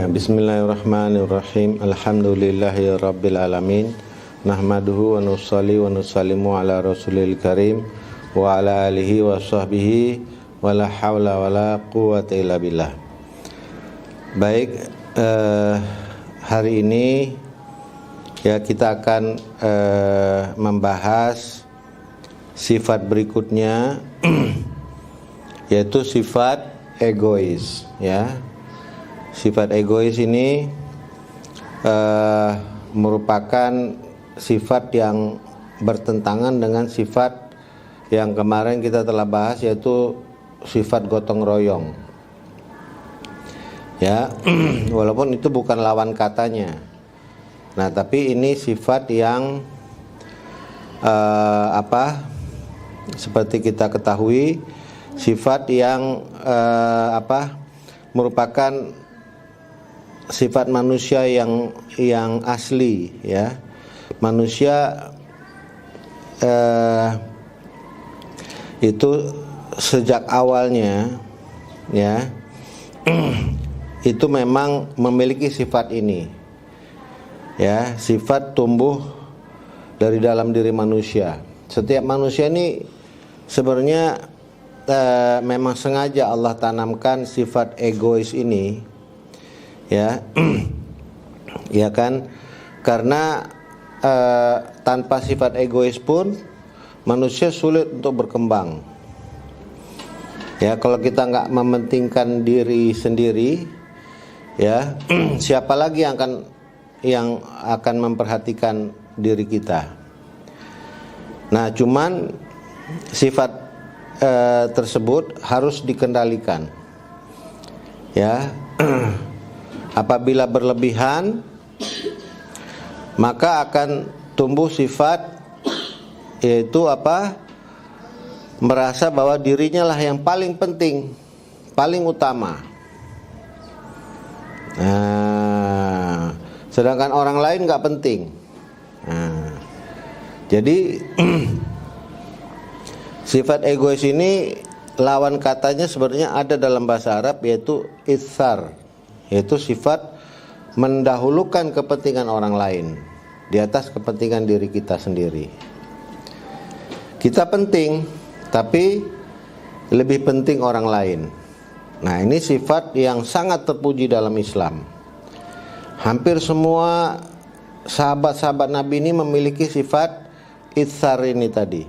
Bismillahirrahmanirrahim. Alhamdulillahirabbil alamin. Nahmaduhu wa nusalli wa nusallimu ala rasulil karim wa ala alihi wa sahbihi wa la hawla wa la quwwata illa billah. Baik, hari ini ya kita akan membahas sifat berikutnya yaitu sifat egois, ya. Sifat egois ini merupakan sifat yang bertentangan dengan sifat yang kemarin kita telah bahas, yaitu sifat gotong royong. Ya, walaupun itu bukan lawan katanya. Nah, tapi ini sifat yang seperti kita ketahui, sifat yang merupakan sifat manusia yang asli, ya. Manusia itu sejak awalnya, ya, itu memang memiliki sifat ini, ya. Sifat tumbuh dari dalam diri manusia. Setiap manusia ini sebenarnya memang sengaja Allah tanamkan sifat egois ini, ya. Ya kan, karena tanpa sifat egois pun manusia sulit untuk berkembang, ya. Kalau kita nggak mementingkan diri sendiri, ya, siapa lagi yang akan memperhatikan diri kita. Nah, cuman sifat tersebut harus dikendalikan, ya. Apabila berlebihan, maka akan tumbuh sifat, yaitu merasa bahwa dirinya lah yang paling penting, paling utama. Nah, sedangkan orang lain nggak penting. Nah, jadi sifat egois ini lawan katanya sebenarnya ada dalam bahasa Arab, yaitu itsar, yaitu sifat mendahulukan kepentingan orang lain di atas kepentingan diri kita sendiri. Kita penting, tapi lebih penting orang lain. Nah, ini sifat yang sangat terpuji dalam Islam. Hampir semua sahabat-sahabat Nabi ini memiliki sifat itsar ini tadi,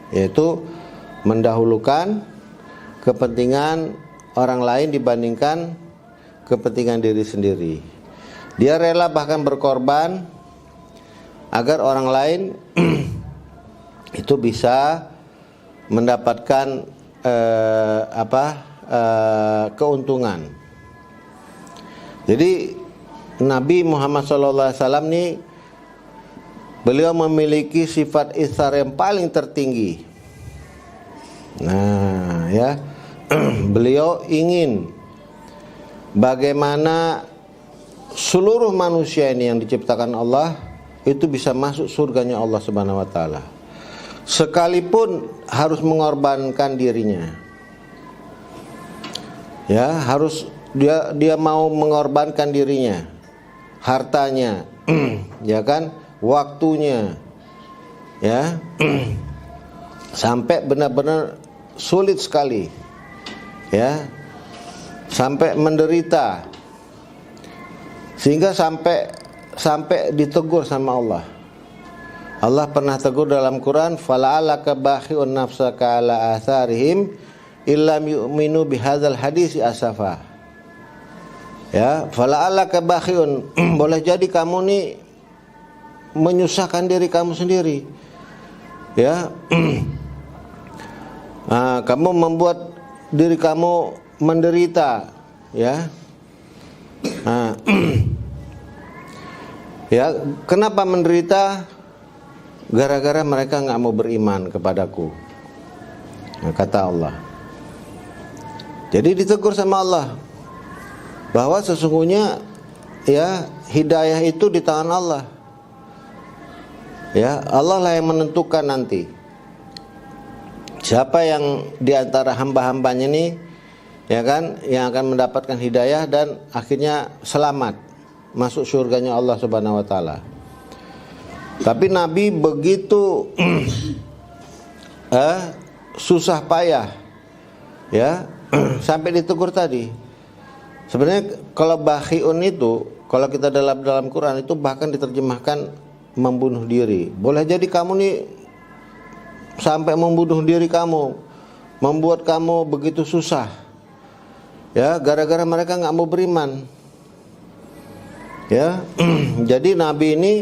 yaitu mendahulukan kepentingan orang lain dibandingkan kepentingan diri sendiri. Dia rela bahkan berkorban agar orang lain itu bisa mendapatkan keuntungan. Jadi Nabi Muhammad SAW ini beliau memiliki sifat itsar yang paling tertinggi. Nah, ya, beliau ingin bagaimana seluruh manusia ini yang diciptakan Allah itu bisa masuk surganya Allah Subhanahu wa taala, sekalipun harus mengorbankan dirinya. Ya, harus dia mau mengorbankan dirinya, hartanya, ya kan, waktunya, ya, sampai benar-benar sulit sekali, ya, sampai menderita, sehingga sampai ditegur sama Allah. Allah pernah tegur dalam Quran, fala'alaka bakhi'un nafsaka ala atharihim illam yu'minu bihadzal hadisi asafa. Ya, fala'alaka bakhi'un, boleh jadi kamu nih menyusahkan diri kamu sendiri, ya. Kamu membuat diri kamu menderita, ya. Ya, kenapa menderita? Gara-gara mereka nggak mau beriman kepadaku. Nah, kata Allah. Jadi ditegur sama Allah bahwa sesungguhnya, ya, hidayah itu di tangan Allah. Ya, Allah lah yang menentukan nanti siapa yang di antara hamba-hambanya ini ya kan, yang akan mendapatkan hidayah dan akhirnya selamat masuk surganya Allah Subhanahu wa taala. Tapi Nabi begitu susah payah, ya, sampai ditegur tadi. Sebenarnya kalau bakhiun itu, kalau kita dalam Quran itu bahkan diterjemahkan membunuh diri. Boleh jadi kamu nih sampai membunuh diri kamu, membuat kamu begitu susah, ya, gara-gara mereka nggak mau beriman, ya. Jadi Nabi ini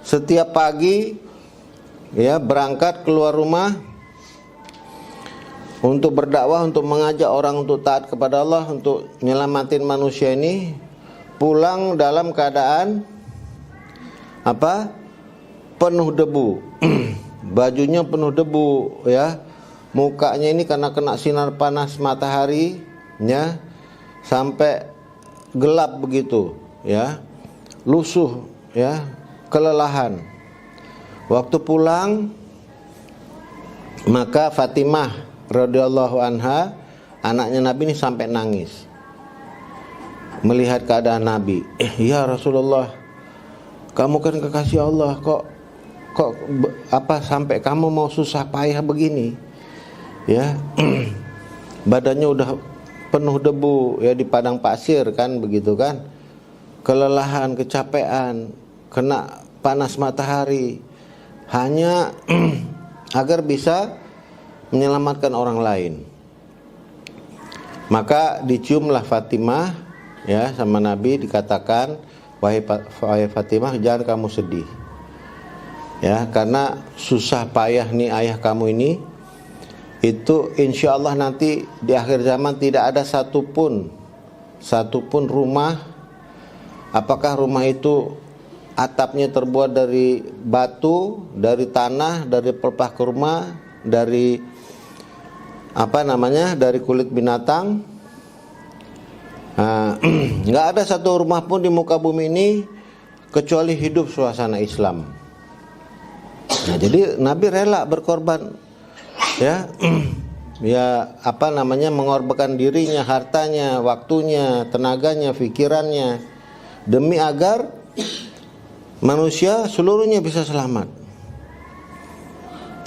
setiap pagi, ya, berangkat keluar rumah untuk berdakwah, untuk mengajak orang untuk taat kepada Allah, untuk nyelamatin manusia ini. Pulang dalam keadaan apa? Penuh debu. Bajunya penuh debu, ya. Mukanya ini karena kena sinar panas matahari, ya, sampai gelap begitu, ya. Lusuh, ya, kelelahan. Waktu pulang, maka Fatimah radhiyallahu anha, anaknya Nabi ini sampai nangis melihat keadaan Nabi. Ya Rasulullah, kamu kan kekasih Allah, kok apa sampai kamu mau susah payah begini, ya. Badannya udah penuh debu, ya, di padang pasir kan, begitu kan, kelelahan, kecapean, kena panas matahari, hanya agar bisa menyelamatkan orang lain. Maka diciumlah Fatimah, ya, sama Nabi, dikatakan, wahai Fatimah, jangan kamu sedih, ya, karena susah payah nih ayah kamu ini, itu insya Allah nanti di akhir zaman tidak ada satupun rumah, apakah rumah itu atapnya terbuat dari batu, dari tanah, dari pelepah kurma, dari dari kulit binatang. Nggak ada satu rumah pun di muka bumi ini kecuali hidup suasana Islam. Nah, jadi Nabi rela berkorban, ya, ya, mengorbankan dirinya, hartanya, waktunya, tenaganya, pikirannya, demi agar manusia seluruhnya bisa selamat,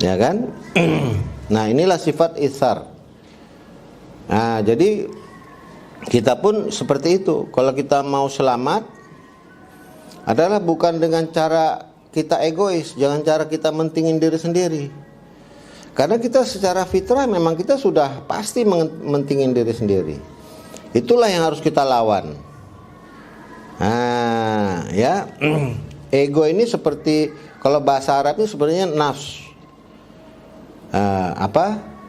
ya kan? Nah, inilah sifat itsar. Nah, jadi kita pun seperti itu. Kalau kita mau selamat adalah bukan dengan cara kita egois, jangan cara kita mentingin diri sendiri. Karena kita secara fitrah memang kita sudah pasti mentingin diri sendiri. Itulah yang harus kita lawan. Nah, ya. Ego ini seperti, kalau bahasa Arabnya sebenarnya nafs.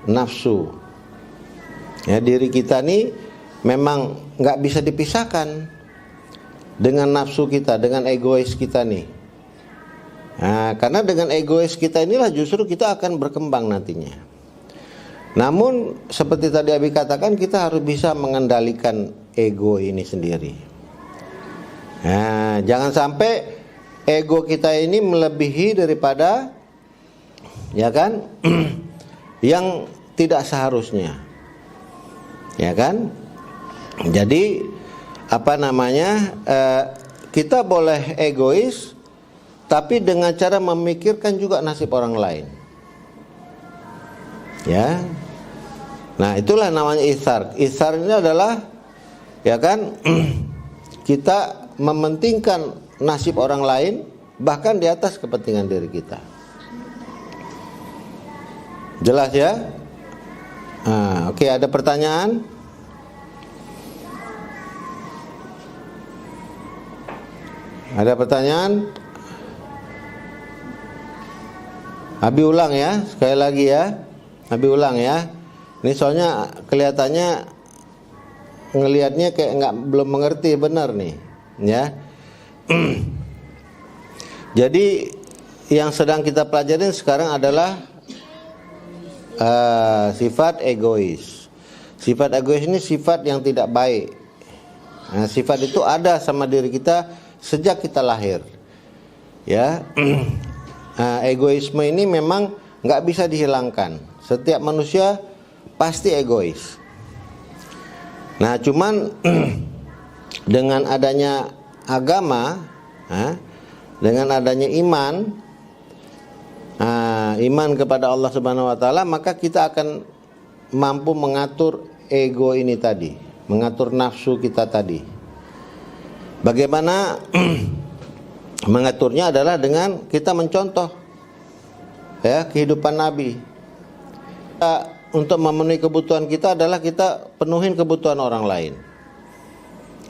Nafsu. Ya, diri kita nih memang nggak bisa dipisahkan dengan nafsu kita, dengan egois kita nih. Nah, karena dengan egois kita inilah justru kita akan berkembang nantinya. Namun seperti tadi Abi katakan, kita harus bisa mengendalikan ego ini sendiri. Nah, jangan sampai ego kita ini melebihi daripada, ya kan, yang tidak seharusnya, ya kan. Jadi kita boleh egois, tapi dengan cara memikirkan juga nasib orang lain, ya. Nah, itulah namanya itsar. Itsar ini adalah, ya kan, kita mementingkan nasib orang lain bahkan di atas kepentingan diri kita. Jelas ya? Nah, oke, ada pertanyaan? Ada pertanyaan? Abi ulang ya, sekali lagi ya. Abi ulang ya. Ini soalnya kelihatannya ngelihatnya kayak belum mengerti benar nih, ya. Jadi yang sedang kita pelajarin sekarang adalah sifat egois. Sifat egois ini sifat yang tidak baik. Nah, sifat itu ada sama diri kita sejak kita lahir, ya. Egoisme ini memang nggak bisa dihilangkan. Setiap manusia pasti egois. Nah, cuman dengan adanya agama, dengan adanya iman, iman kepada Allah Subhanahu wa taala, maka kita akan mampu mengatur ego ini tadi, mengatur nafsu kita tadi. Bagaimana mengaturnya adalah dengan kita mencontoh kehidupan Nabi. Untuk memenuhi kebutuhan kita adalah kita penuhin kebutuhan orang lain.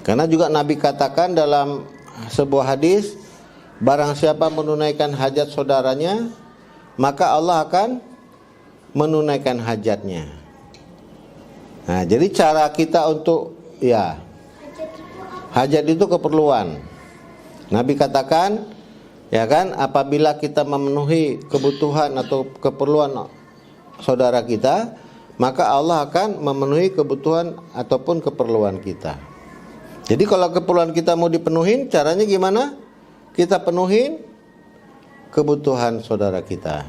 Karena juga Nabi katakan dalam sebuah hadis, barang siapa menunaikan hajat saudaranya, maka Allah akan menunaikan hajatnya. Nah, jadi cara kita untuk hajat itu keperluan. Nabi katakan, apabila kita memenuhi kebutuhan atau keperluan saudara kita, maka Allah akan memenuhi kebutuhan ataupun keperluan kita. Jadi kalau keperluan kita mau dipenuhin, caranya gimana? Kita penuhin kebutuhan saudara kita.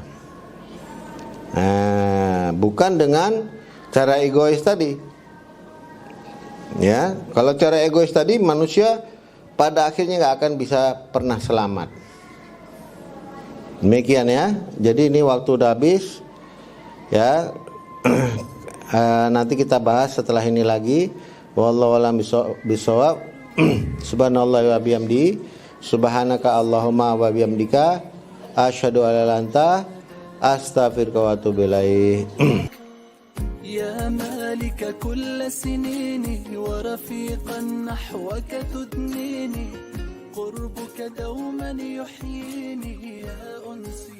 Bukan dengan cara egois tadi. Ya, kalau cara egois tadi, manusia pada akhirnya nggak akan bisa pernah selamat. Demikian ya. Jadi ini waktu udah habis. Ya, nanti kita bahas setelah ini lagi. Wallahu a'lam bishawab. Subhanallah wa bihamdi, subhanaka Allahumma wa bihamdika, asyhadu an la ilaha illa anta, astaghfiruka wa atubu ilaik. يا مالك كل سنيني ورفيقا نحوك تدنيني قربك دوما يحييني يا أنسي